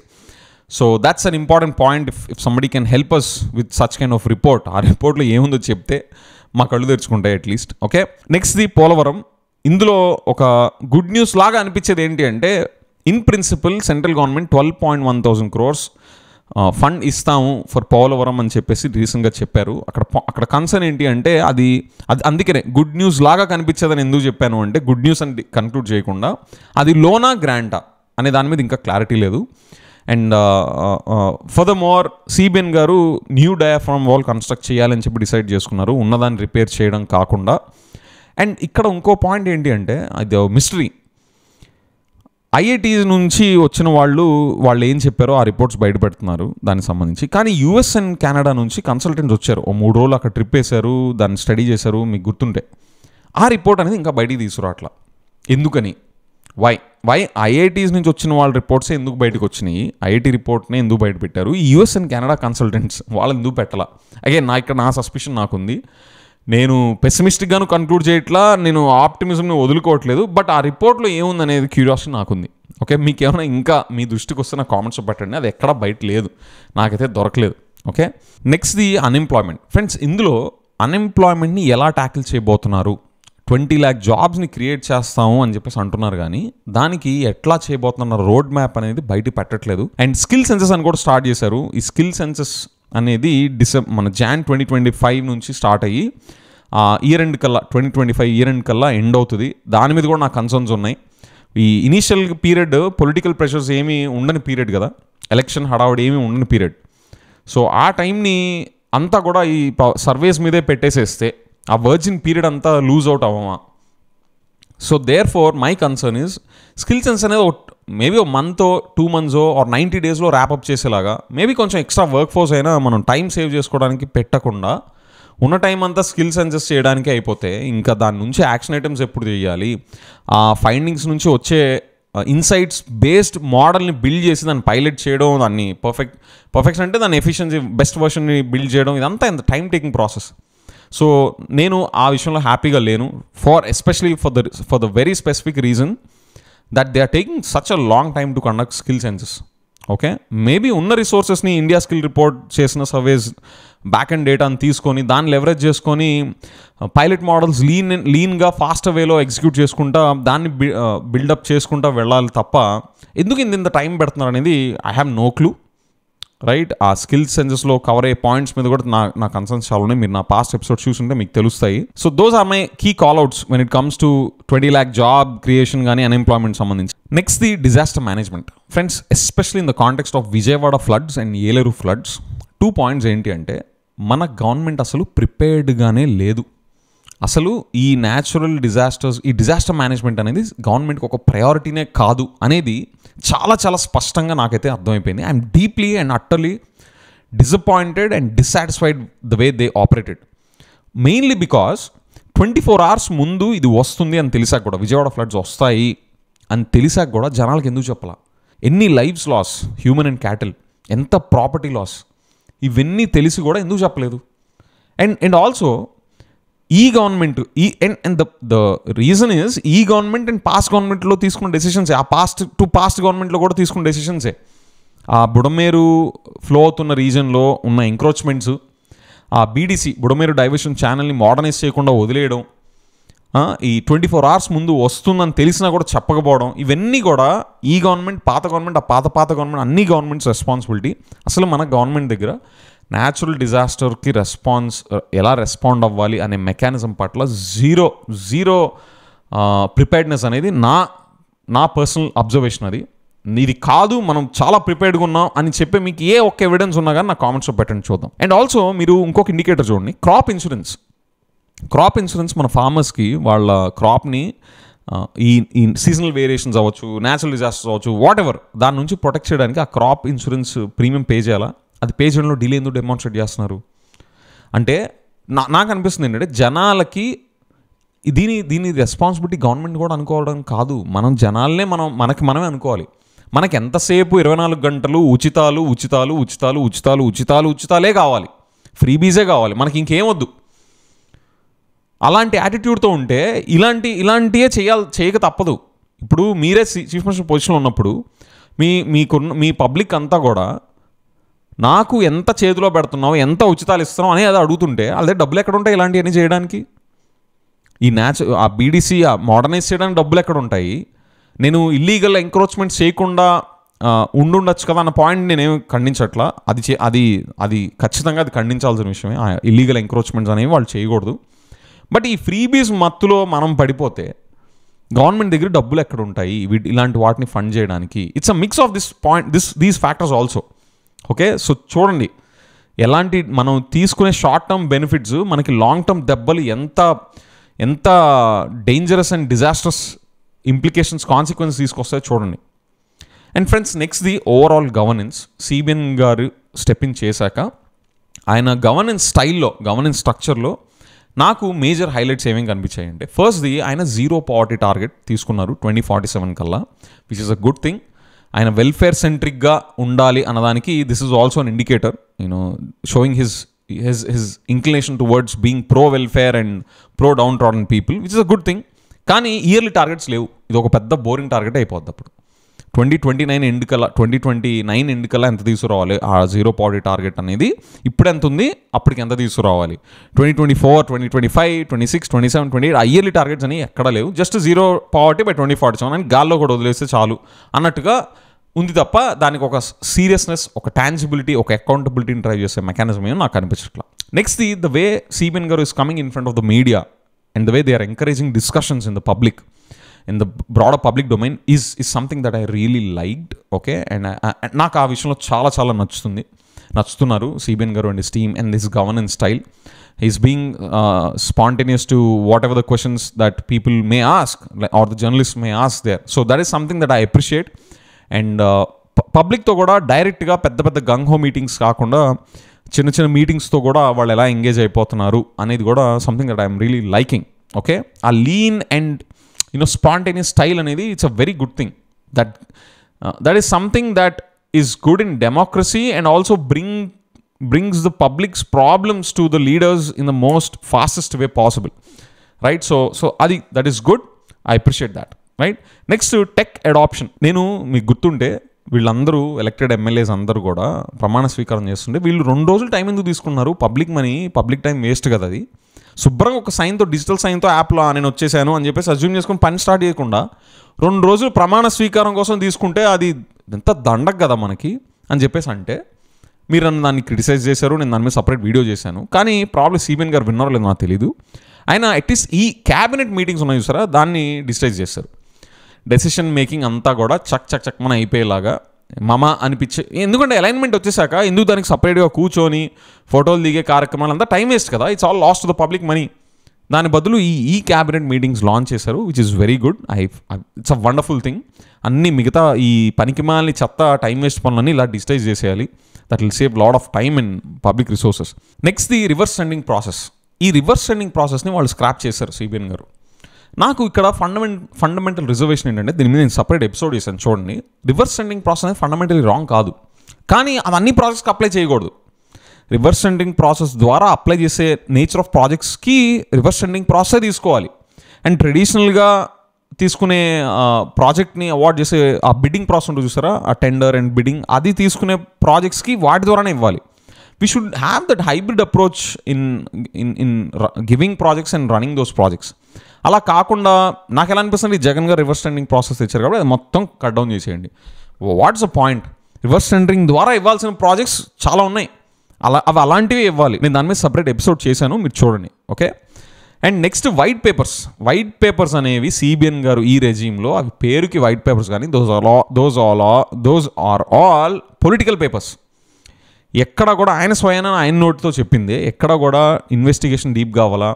So that's an important point. If somebody can help us with such kind of report, ఆ రిపోర్ట్లో ఏముందో చెప్తే మా కళ్ళు తెరుచుకుంటాయి at least. Okay, next the Polavaram. ఇందులో ఒక గుడ్ న్యూస్ లాగా అనిపించేది ఏంటి అంటే, in principle central government 12,100 crores fund ఇస్తాము ఫర్ పోలవరం అని చెప్పేసి రీసెంట్గా చెప్పారు. అక్కడ కన్సర్న్ ఏంటి అంటే అది అందుకనే గుడ్ న్యూస్ లాగా కనిపించేదని ఎందుకు చెప్పాను అంటే, గుడ్ న్యూస్ అని కన్క్లూడ్ చేయకుండా అది లోనా గ్రాంటా అనే దాని మీద ఇంకా క్లారిటీ లేదు. And for the more CBN గారు న్యూ డయాఫ్రామ్ వాల్ కన్స్ట్రక్ట్ చేయాలని చెప్పి డిసైడ్ చేసుకున్నారు, ఉన్నదాన్ని రిపేర్ చేయడం కాకుండా. అండ్ ఇక్కడ ఇంకో పాయింట్ ఏంటి అంటే, అది మిస్టరీ. ఐఐటీస్ నుంచి వచ్చిన వాళ్ళు ఏం చెప్పారో ఆ రిపోర్ట్స్ బయటపెడుతున్నారు దానికి సంబంధించి. కానీ యూఎస్ అండ్ కెనడా నుంచి కన్సల్టెంట్స్ వచ్చారు, 3 రోజులు అక్కడ ట్రిప్ వేశారు, దాన్ని స్టడీ చేశారు. మీకు గుర్తుంటే ఆ రిపోర్ట్ అనేది ఇంకా బయటికి తీసుకురావట్లా. ఎందుకని? వై ఐఐటీస్ నుంచి వచ్చిన వాళ్ళ రిపోర్ట్సే ఎందుకు బయటకు వచ్చినాయి, ఐఐటీ రిపోర్ట్నే ఎందుకు బయట పెట్టారు, ఈ యూఎస్ అండ్ కెనడా కన్సల్టెంట్స్ వాళ్ళు ఎందుకు పెట్టాలా? అగైన్ నా సస్పిషన్ నాకుంది. నేను పెసిమిస్టిక్గాను కన్క్లూడ్ చేయట్లా, నేను ఆప్టిమిజంని వదులుకోవట్లేదు. బట్ ఆ రిపోర్ట్లో ఏముందనేది క్యూరియాసిటీ నాకుంది. ఓకే, మీకు ఏమైనా ఇంకా మీ దృష్టికి వస్తే నా కామెంట్స్ పెట్టండి. అది ఎక్కడా బయట లేదు, నాకైతే దొరకలేదు. Okay, next the unemployment. Friends, ఇందులో అన్ఎంప్లాయ్మెంట్ని ఎలా ట్యాకిల్ చేయబోతున్నారు? 20 lakh జాబ్స్ని క్రియేట్ చేస్తాము అని చెప్పేసి అంటున్నారు, కానీ దానికి ఎట్లా చేయబోతున్నారు రోడ్ మ్యాప్ అనేది బయట పెట్టట్లేదు. అండ్ స్కిల్ సెన్సెస్ అని కూడా స్టార్ట్ చేశారు. ఈ స్కిల్ సెన్సెస్ అనేది మన Jan 2025 నుంచి స్టార్ట్ అయ్యి ఇయర్ ఎండ్ కల్లా 2025 ఇయర్ ఎండ్ కల్లా ఎండ్ అవుతుంది. దాని మీద కూడా నాకు కన్సర్న్స్ ఉన్నాయి. ఈ ఇనీషియల్ పీరియడ్ పొలిటికల్ ప్రెషర్స్ ఏమీ ఉండని పీరియడ్ కదా, ఎలక్షన్ హడావుడి ఏమీ ఉండని పీరియడ్. సో ఆ టైంని అంతా కూడా ఈ సర్వేస్ మీదే పెట్టేసేస్తే ఆ వర్జిన్ పీరియడ్ అంతా లూజ్ అవుట్ అవ్వమా? So there for my concern is skill census అనేది మేబీ ఒక month 2 months or 90 days wrap up చేసేలాగా, మేబీ కొంచెం ఎక్స్ట్రా వర్క్ ఫోర్స్ అయినా మనం టైం సేవ్ చేసుకోవడానికి పెట్టకుండా ఉన్న టైం అంతా స్కిల్ సెన్సెస్ చేయడానికి అయిపోతే ఇంకా దాని నుంచి యాక్షన్ ఐటమ్స్ ఎప్పుడు చేయాలి, ఆ ఫైండింగ్స్ నుంచి వచ్చే ఇన్సైట్స్ బేస్డ్ మోడల్ని బిల్డ్ చేసి దాన్ని పైలట్ చేయడం, దాన్ని పర్ఫెక్షన్ అంటే దాన్ని ఎఫిషియన్సీ బెస్ట్ వర్షన్ని బిల్డ్ చేయడం, ఇదంతా ఎంత టైం టేకింగ్ ప్రాసెస్. సో నేను ఆ విషయంలో హ్యాపీగా లేను, especially for the very specific reason that they are taking such a long time to conduct skill censuses. Okay, maybe ఉన్న రిసోర్సెస్ని ఇండియా స్కిల్ రిపోర్ట్ చేసిన సర్వేస్ బ్యాక్ అండ్ డేటాని తీసుకొని దాన్ని లెవరేజ్ చేసుకొని పైలట్ మోడల్స్ లీన్గా ఫాస్ట్ వేలో ఎగ్జిక్యూట్ చేసుకుంటా దాన్ని బిల్డప్ చేసుకుంటా వెళ్ళాలి తప్ప ఎందుకు ఇంత టైం పెడుతున్నారు అనేది I have no clue. Right, ఆ స్కిల్ సెన్సెస్లో కవర్ అయ్యే పాయింట్స్ మీద కూడా నా కన్సర్న్స్ చాలా ఉన్నాయి. మీరు నా పాస్ట్ ఎపిసోడ్స్ చూసుంటే మీకు తెలుస్తాయి. So those are my key callouts when it comes to 20 lakh job creation కానీ అన్ఎంప్లాయ్మెంట్ సంబంధించి. Next the disaster management. Friends, especially in the context of Vijayawada floods and Yeleru floods 2 points ఏంటి అంటే, మన గవర్నమెంట్ అసలు ప్రిపేర్డ్గానే లేదు. అసలు ఈ న్యాచురల్ డిజాస్టర్స్, ఈ డిజాస్టర్ మేనేజ్మెంట్ అనేది గవర్నమెంట్కి ఒక ప్రయారిటీనే కాదు అనేది చాలా చాలా స్పష్టంగా నాకైతే అర్థమైపోయింది. I'm deeply and utterly disappointed and dissatisfied the way they operated. Mainly because 24 hours ముందు ఇది వస్తుంది అని తెలిసాక కూడా, విజయవాడ ఫ్లడ్స్ వస్తాయి అని తెలిసాక కూడా జనాలకు ఎందుకు చెప్పాల? ఎన్ని lives loss, human and cattle, ఎంత ప్రాపర్టీ లాస్, ఇవన్నీ తెలిసి కూడా ఎందుకు చెప్పలేదు? అండ్ ఆల్సో ఈ government and the reason is ఈ గవర్నమెంట్ అండ్ పాస్ట్ గవర్నమెంట్లో తీసుకున్న డెసిషన్సే, ఆ పాస్ట్ గవర్నమెంట్లో కూడా తీసుకున్న డెసిషన్సే. ఆ బుడమేరు ఫ్లో అవుతున్న రీజన్లో ఉన్న ఎంక్రోచ్మెంట్స్, ఆ బీడీసీ బుడమేరు డైవర్షన్ ఛానల్ని మోడర్నైజ్ చేయకుండా వదిలేయడం, ఈ 24 hours ముందు వస్తుందని తెలిసినా కూడా చెప్పకపోవడం, ఇవన్నీ కూడా ఈ గవర్నమెంట్, పాత గవర్నమెంట్, ఆ పాత గవర్నమెంట్, అన్ని గవర్నమెంట్స్ రెస్పాన్సిబిలిటీ. అసలు మన గవర్నమెంట్ దగ్గర న్యాచురల్ డిజాస్టర్కి ఎలా రెస్పాండ్ అవ్వాలి అనే మెకానిజం పట్ల జీరో ప్రిపేర్డ్నెస్ అనేది నా పర్సనల్ అబ్జర్వేషన్. ఇది కాదు మనం చాలా ప్రిపేర్డ్గా ఉన్నాం అని చెప్పే మీకు ఏ ఒక్క ఎవిడెన్స్ ఉన్నా కానీ నా కామెంట్స్లో పెట్టండి, చూద్దాం. అండ్ ఆల్సో మీరు ఇంకొక ఇండికేటర్ చూడండి, క్రాప్ ఇన్సూరెన్స్ మన ఫార్మర్స్కి వాళ్ళ క్రాప్ని ఈ సీజనల్ వేరియేషన్స్ అవ్వచ్చు, న్యాచురల్ డిజాస్టర్స్ అవ్వచ్చు, వాట్ ఎవర్, దాని నుంచి ప్రొటెక్ట్ చేయడానికి ఆ క్రాప్ ఇన్సూరెన్స్ ప్రీమియం పే చేయాలా? అది పే చేయడంలో డిలే ఎందుకు డెమాన్స్ట్రేట్ చేస్తున్నారు అంటే నాకు అనిపిస్తుంది ఏంటంటే, జనాలకి దీని రెస్పాన్సిబిలిటీ గవర్నమెంట్ కూడా అనుకోవడం కాదు, మనం జనాలనే మనమే అనుకోవాలి. మనకి ఎంతసేపు 24 గంటలు ఉచితాలే కావాలి, ఫ్రీబీజే కావాలి, మనకి ఇంకేం వద్దు. అలాంటి యాటిట్యూడ్తో ఉంటే ఇలాంటివే చేయక తప్పదు. ఇప్పుడు మీరే చీఫ్ మినిస్టర్ పొజిషన్లో ఉన్నప్పుడు మీ పబ్లిక్ అంతా కూడా నాకు ఎంత చేతిలో పెడుతున్నావు, ఎంత ఉచితాలు ఇస్తున్నావు అని అది అడుగుతుంటే అదే డబ్బులు ఎక్కడ ఉంటాయి ఇలాంటివన్నీ చేయడానికి? ఆ బీడీసీ మోడర్నైజ్ చేయడానికి డబ్బులు ఎక్కడ ఉంటాయి? నేను ఇల్లీగల్ ఎంక్రోచ్మెంట్స్ చేయకుండా ఉండుండొచ్చు కదా అన్న పాయింట్ నేనేమి ఖండించట్లా. అది ఖచ్చితంగా అది ఖండించాల్సిన విషయమే. ఇల్లీగల్ ఎంక్రోచ్మెంట్స్ అనేవి వాళ్ళు చేయకూడదు. బట్ ఈ ఫ్రీబీస్ మత్తులో మనం పడిపోతే గవర్నమెంట్ దగ్గర డబ్బులు ఎక్కడ ఉంటాయి ఇలాంటి వాటిని ఫండ్ చేయడానికి? It's a mix of these factors also. Okay, so చూడండి, ఎలాంటి మనం తీసుకునే షార్ట్ టర్మ్ బెనిఫిట్స్ మనకి లాంగ్ టర్మ్ దెబ్బలు ఎంత dangerous and disasters implications, consequence తీసుకొస్తాయో చూడండి. And friends, next the overall governance. CBN గారు స్టెప్ ఇన్ చేశాక ఆయన గవర్నెన్స్ స్ట్రక్చర్లో నాకు మేజర్ హైలైట్స్ ఏమేమి కనిపించాయంటే, ఫస్ట్ది ఆయన 0 poverty టార్గెట్ తీసుకున్నారు 2047 కల్లా, which is a good thing. ఆయన వెల్ఫేర్ సెంట్రిక్గా ఉండాలి అన్నదానికి this is also an indicator, showing his inclination towards being pro welfare and pro downtrodden people, which is a good thing. కానీ ఇయర్లీ టార్గెట్స్ లేవు, ఇది ఒక పెద్ద బోరింగ్ టార్గెట్ అయిపోద్ది. అప్పుడు 2029 ఎండ్ కల్లా ఎంత తీసుకురావాలి ఆ 0 poverty టార్గెట్ అనేది? ఇప్పుడు ఎంత ఉంది, అప్పటికి ఎంత తీసుకురావాలి? 2024, 2025, 26, 27, 28 ఆ ఇయర్లీ టార్గెట్స్ అని ఎక్కడా లేవు. జస్ట్ 0 poverty by 2047 అని గాల్లో కూడా వదిలేస్తే చాలు అన్నట్టుగా ఉంది తప్ప దానికి ఒక సీరియస్నెస్, ఒక టాంజిబిలిటీ, ఒక అకౌంటబిలిటీని డ్రైవ్ చేసే మెకానిజం ఏమో నాకు అనిపించట్లా. నెక్స్ట్ ద వే సిబిఎన్ గారు is coming in front of the media and the way they are encouraging discussions in the public, in the broader public domain is something that I really liked. Okay, and నాకు ఆ విషయంలో చాలా నచ్చుతుంది. నచ్చుతున్నారు CBN గారు and his team and this governance style. He's being spontaneous to whatever the questions that people may ask or the journalists may ask there. So that is something that I appreciate. And పబ్లిక్తో కూడా డైరెక్ట్గా పెద్ద పెద్ద గంగ్ హో meetings కాకుండా చిన్న చిన్న మీటింగ్స్తో కూడా వాళ్ళు ఎలా ఎంగేజ్ అయిపోతున్నారు అనేది కూడా something that I'm really liking. Okay, ఆ లీన్ అండ్ స్పాంటేనియస్ స్టైల్ అనేది it's a very good thing. That is something that is good in democracy and also brings the public's problems to the leaders in the most fastest way possible, right? So adi, that is good. I appreciate that, right? Next, tech adoption. నేను మీకు గుర్తుంటే వీళ్ళందరూ elected MLAs అందరూ కూడా ప్రమాణ స్వీకారం చేస్తుంటే వీళ్ళు 2 రోజులు టైం ఎందుకు తీసుకున్నారు? Public money, public time waste కదా. అది శుభ్రంగా ఒక సైన్తో, డిజిటల్ సైన్తో యాప్లో నేను వచ్చేసాను అని చెప్పేసి అజ్యూమ్ చేసుకుని పని స్టార్ట్ చేయకుండా 2 రోజులు ప్రమాణ స్వీకారం కోసం తీసుకుంటే అది ఎంత దండగ కదా మనకి అని చెప్పేసి అంటే మీరు నన్ను దాన్ని క్రిటిసైజ్ చేశారు. నేను దాని మీద సపరేట్ వీడియో చేశాను. కానీ ప్రాబ్లం సిబిఎన్ గారు విన్నారో లేదో నాకు తెలీదు. ఆయన అట్లీస్ట్ ఈ క్యాబినెట్ మీటింగ్స్ ఉన్నాయి చూసారా, దాన్ని డిస్టైజ్ చేశారు. డెసిషన్ మేకింగ్ అంతా కూడా చక్ మన అయిపోయేలాగా అనిపించే. ఎందుకంటే అలైన్మెంట్ వచ్చేసాక ఎందుకు దానికి సపరేట్గా కూర్చొని ఫోటోలు దిగే కార్యక్రమాలు అంతా టైం వేస్ట్ కదా. It's all last to the public money. దాని బదులు ఈ క్యాబినెట్ మీటింగ్స్ లాంచ్ చేశారు, which is very good. It's a wonderful thing. అన్ని మిగతా ఈ పనికిమాలని చెత్త టైం వేస్ట్ పనులన్నీ ఇలా డిజిటైజ్ చేసేయాలి. That will save lot of time and public resources. Next, the reverse sending process. ఈ రివర్స్ సెండింగ్ ప్రాసెస్ని వాళ్ళు స్క్రాప్ చేశారు సిబిఎన్ గారు. నాకు ఇక్కడ ఫండమెంటల్ రిజర్వేషన్ ఏంటంటే, దీని మీద నేను సపరేట్ ఎపిసోడ్ చేశాను చూడండి. రివర్స్ సెండింగ్ ప్రాసెస్ అనేది ఫండమెంటలీ రాంగ్ కాదు, కానీ అది అన్ని ప్రాజెక్ట్స్కి అప్లై చేయకూడదు. రివర్స్ సెండింగ్ ప్రాసెస్ ద్వారా అప్లై చేసే నేచర్ ఆఫ్ ప్రాజెక్ట్స్కి రివర్స్ సెండింగ్ ప్రాసెస్ తీసుకోవాలి. అండ్ ట్రెడిషనల్గా తీసుకునే ప్రాజెక్ట్ని అవార్డ్ చేసే ఆ బిడ్డింగ్ ప్రాసెస్ ఉంటుంది చూసారా, ఆ టెండర్ అండ్ బిడ్డింగ్, అది తీసుకునే ప్రాజెక్ట్స్కి వాటి ద్వారానే ఇవ్వాలి. We should have that hybrid approach in giving projects and running those projects. అలా కాకుండా నాకు ఎలా అనిపిస్తుంది, జగన్ గారు రివర్స్ టెండరింగ్ ప్రాసెస్ తెచ్చారు కాబట్టి అది మొత్తం కట్ డౌన్ చేసేయండి. What's the point? Reverse tendering ద్వారా ఇవ్వాల్సిన ప్రాజెక్ట్స్ చాలా ఉన్నాయి, అవి అలాంటివి ఇవ్వాలి. నేను దాని మీద సపరేట్ ఎపిసోడ్ చేశాను, మీరు చూడండి. Okay, and next white papers అనేవి సిబిఎన్ గారు ఈ రెజీమ్లో అవి పేరుకి వైట్ పేపర్స్, కానీ those are all political papers. ఎక్కడ కూడా ఆయన స్వయాన ఆయన నోటితో చెప్పిందే, ఎక్కడ కూడా ఇన్వెస్టిగేషన్ డీప్ కావాలా,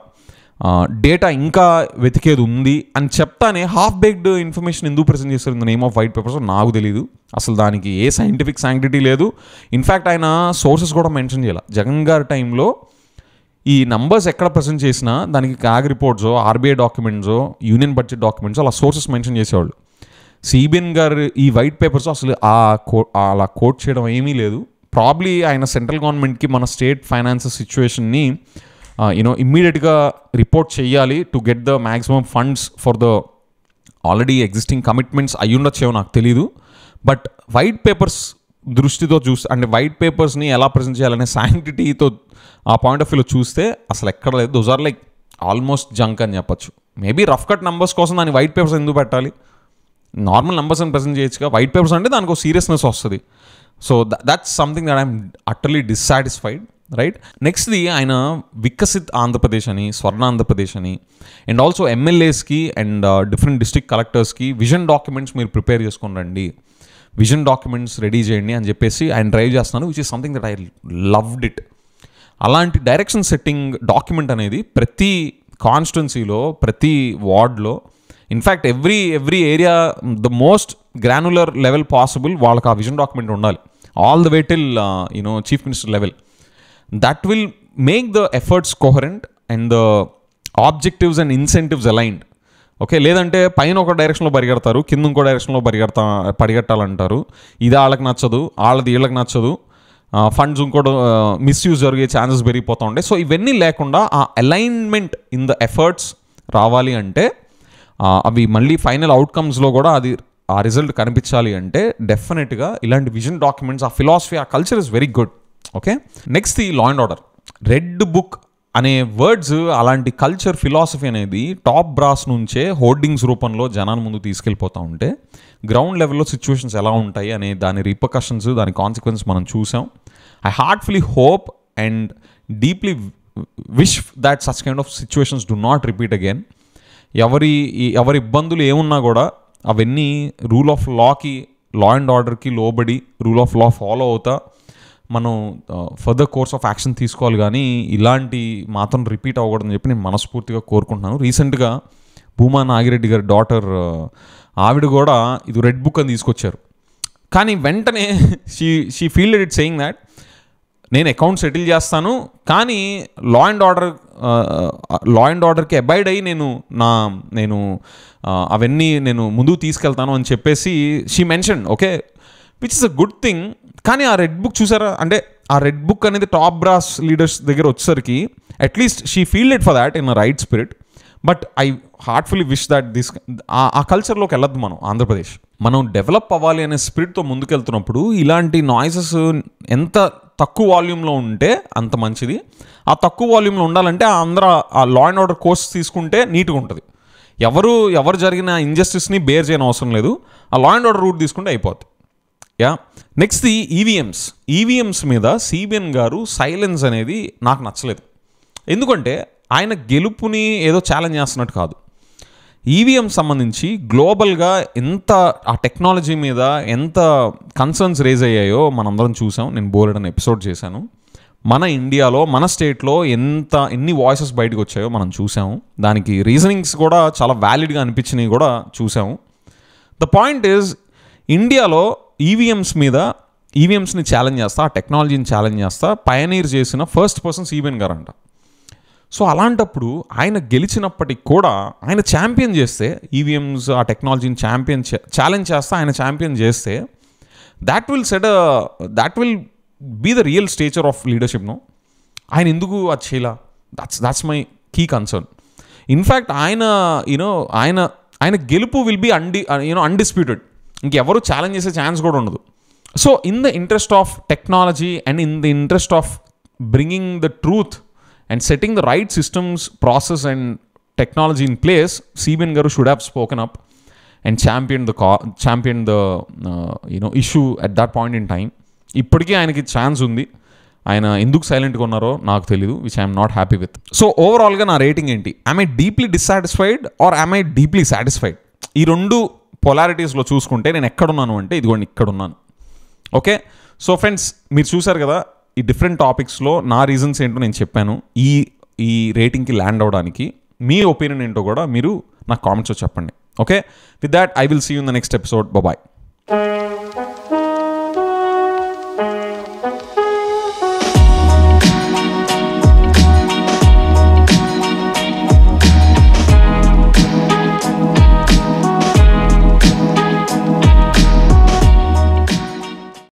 డేటా ఇంకా వెతికేది ఉంది అని చెప్తానే హాఫ్ బేక్డ్ ఇన్ఫర్మేషన్ ఎందుకు ప్రెజెంట్ చేస్తారు in the name off white papers నాకు తెలీదు. అసలు దానికి ఏ సైంటిఫిక్ శాంక్టిటీ లేదు. ఇన్ఫ్యాక్ట్ ఆయన సోర్సెస్ కూడా మెన్షన్ చేయాలి. జగన్ గారి టైంలో ఈ నంబర్స్ ఎక్కడ ప్రజెంట్ చేసినా దానికి క్యాగ్ రిపోర్ట్సో, ఆర్బీఐ డాక్యుమెంట్సో, యూనియన్ బడ్జెట్ డాక్యుమెంట్సో అలా సోర్సెస్ మెన్షన్ చేసేవాళ్ళు. సిబిఎన్ గారు ఈ వైట్ పేపర్స్ అసలు అలా కోట్ చేయడం ఏమీ లేదు. ప్రాబ్లీ ఆయన సెంట్రల్ గవర్నమెంట్కి మన స్టేట్ ఫైనాన్సెస్ సిచ్యువేషన్ని ఇమ్మీడియట్గా రిపోర్ట్ చేయాలి to get the maximum funds for the already existing commitments అయ్యి ఉండొచ్చేమో నాకు తెలీదు. బట్ వైట్ పేపర్స్ దృష్టితో చూస్తే, అంటే వైట్ పేపర్స్ని ఎలా ప్రజెంట్ చేయాలనే శాంక్టిటీతో ఆ పాయింట్ ఆఫ్ వ్యూలో చూస్తే అసలు ఎక్కడ లేదు. Those are like almost junk అని చెప్పచ్చు. మేబీ రఫ్ కట్ నెంబర్స్ కోసం దాన్ని వైట్ పేపర్స్ ఎందుకు పెట్టాలి? నార్మల్ నెంబర్స్ అని ప్రజెంట్ చేయొచ్చుగా. వైట్ పేపర్స్ అంటే దానికి ఒక సీరియస్నెస్ వస్తుంది. So that's something that I'm utterly dissatisfied, right? నెక్స్ట్ది ఆయన వికసిత్ ఆంధ్రప్రదేశ్ అని, స్వర్ణ ఆంధ్రప్రదేశ్ అని, అండ్ ఆల్సో ఎమ్మెల్యేస్కి అండ్ డిఫరెంట్ డిస్ట్రిక్ట్ కలెక్టర్స్కి విజన్ డాక్యుమెంట్స్ మీరు ప్రిపేర్ చేసుకొని రండి, విజన్ డాక్యుమెంట్స్ రెడీ చేయండి అని చెప్పేసి ఆయన డ్రైవ్ చేస్తున్నాను, which is something that I loved it. అలాంటి డైరెక్షన్ సెట్టింగ్ డాక్యుమెంట్ అనేది ప్రతి కాన్స్టిట్యున్సీలో, ప్రతి వార్డ్లో, in fact every area the most granular level possible వాళ్ళకి ఆ విజన్ డాక్యుమెంట్ ఉండాలి, all the way till chief minister level. That will make the efforts coherent and the objectives and incentives aligned. Okay, లేదంటే పైన ఒక డైరెక్షన్లో పరిగెడతారు, కింద ఇంకో డైరెక్షన్లో పరిగెట్టాలంటారు. ఇది వాళ్ళకి నచ్చదు, వాళ్ళది వీళ్ళకి నచ్చదు, ఫండ్స్ ఇంకోటి మిస్యూజ్ జరిగే ఛాన్సెస్ పెరిగిపోతూ ఉంటాయి. సో ఇవన్నీ లేకుండా ఆ అలైన్మెంట్ ఇన్ ద ఎఫర్ట్స్ రావాలి అంటే, అవి మళ్ళీ ఫైనల్ అవుట్కమ్స్లో కూడా అది ఆ రిజల్ట్ కనిపించాలి అంటే డెఫినెట్గా ఇలాంటి విజన్ డాక్యుమెంట్స్, ఆ ఫిలాసఫీ, ఆ culture is very good. Okay, next ఈ law and order. Red book అనే వర్డ్స్, అలాంటి కల్చర్, ఫిలాసఫీ అనేది టాప్ బ్రాస్ నుంచే హోర్డింగ్స్ రూపంలో జనాన్ని ముందు తీసుకెళ్ళిపోతూ ఉంటే గ్రౌండ్ లెవెల్లో సిచ్యువేషన్స్ ఎలా ఉంటాయి అనే దాని రిపర్కషన్స్, దాని కాన్సిక్వెన్స్ మనం చూసాం. I heartfully hope and deeply wish that such kind of situations do not repeat again. ఎవరి ఇబ్బందులు ఏమున్నా కూడా అవన్నీ రూల్ ఆఫ్ లాకి, లా అండ్ ఆర్డర్కి లోబడి రూల్ ఆఫ్ లా ఫాలో అవుతా మనం ఫర్దర్ కోర్స్ ఆఫ్ యాక్షన్ తీసుకోవాలి, కానీ ఇలాంటి మాత్రం రిపీట్ అవ్వకూడదని చెప్పి నేను మనస్ఫూర్తిగా కోరుకుంటున్నాను. రీసెంట్గా భూమా నాగిరెడ్డి గారి డాటర్ ఆవిడ కూడా ఇది రెడ్ బుక్ అని తీసుకొచ్చారు. కానీ వెంటనే she field it saying that నేను అకౌంట్ సెటిల్ చేస్తాను, కానీ లా అండ్ ఆర్డర్కి అబైడ్ అయ్యి నేను అవన్నీ నేను ముందుకు తీసుకెళ్తాను అని చెప్పేసి she mention. Okay, which is a good thing. కానీ ఆ రెడ్ బుక్ చూసారా, అంటే ఆ రెడ్ బుక్ అనేది టాప్ బ్రాస్ లీడర్స్ దగ్గర వచ్చేసరికి at least she field it for that in a right spirit. But I heartfully wish that ఆ కల్చర్లోకి వెళ్ళొద్దు మనం. ఆంధ్రప్రదేశ్ మనం డెవలప్ అవ్వాలి అనే స్పిరిట్తో ముందుకెళ్తున్నప్పుడు ఇలాంటి నాయిసెస్ ఎంత తక్కువ వాల్యూమ్లో ఉంటే అంత మంచిది. ఆ తక్కువ వాల్యూమ్లో ఉండాలంటే అందరూ ఆ లా అండ్ ఆర్డర్ కోర్స్ తీసుకుంటే నీట్గా ఉంటుంది. ఎవరు జరిగిన ఇంజస్టిస్ని బేర్ చేయని అవసరం లేదు. ఆ లా అండ్ ఆర్డర్ రూట్ తీసుకుంటే అయిపోద్ది. నెక్స్ట్ ది ఈవీఎంస్ మీద సిబిఎన్ గారు సైలెన్స్ అనేది నాకు నచ్చలేదు. ఎందుకంటే ఆయన గెలుపుని ఏదో ఛాలెంజ్ చేస్తున్నట్టు కాదు. ఈవీఎం సంబంధించి గ్లోబల్గా ఎంత ఆ టెక్నాలజీ మీద ఎంత కన్సర్న్స్ రేజ్ అయ్యాయో మనందరం చూసాం. నేను బోలెడని ఎపిసోడ్ చేశాను. మన ఇండియాలో మన స్టేట్లో ఎన్ని వాయిసెస్ బయటకు వచ్చాయో మనం చూసాము. దానికి రీజనింగ్స్ కూడా చాలా వ్యాలిడ్గా అనిపించినవి కూడా చూసాము. ద పాయింట్ ఈజ్, ఇండియాలో ఈవీఎంస్ని ఛాలెంజ్ చేస్తా, ఆ టెక్నాలజీని ఛాలెంజ్ చేస్తా పయనీర్ చేసిన ఫస్ట్ పర్సన్ సిబిఎన్ గారు అంట. సో అలాంటప్పుడు ఆయన గెలిచినప్పటికి కూడా ఆయన ఛాంపియన్ చేస్తే, ఈవీఎంస్ ఆ టెక్నాలజీని ఛాలెంజ్ చేస్తా ఆయన ఛాంపియన్ చేస్తే that will be the real stature of leadership. No, ఆయన ఎందుకు అది చేయాల? That's my key concern. In fact ఆయన గెలుపు విల్ బీ అన్డిస్ప్యూటెడ్. ఇంకెవరు ఛాలెంజ్ చేసే ఛాన్స్ కూడా ఉండదు. So in the interest of technology and in the interest of bringing the truth and setting the right systems, process and technology in place, CBN garu should have spoken up and championed the issue at that point in time. ఇప్పటికీ ఆయనకి chance ఉంది. ఆయన ఎందుకు సైలెంట్గా ఉన్నారో నాకు తెలీదు, which I'm not happy with. So ఓవరాల్గా నా రేటింగ్ ఏంటి? I'm I deeply dissatisfied or I'm I deeply satisfied? ఈ రెండు పొలారిటీస్లో చూసుకుంటే నేను ఎక్కడున్నాను అంటే ఇదిగోండి ఇక్కడున్నాను. ఓకే, సో ఫ్రెండ్స్ మీరు చూసారు కదా, ఈ డిఫరెంట్ టాపిక్స్లో నా రీజన్స్ ఏంటో నేను చెప్పాను ఈ రేటింగ్కి ల్యాండ్ అవ్వడానికి. మీ ఒపీనియన్ ఏంటో కూడా మీరు నాకు కామెంట్స్లో చెప్పండి. Okay, with that I will see you in the next episode. Bye.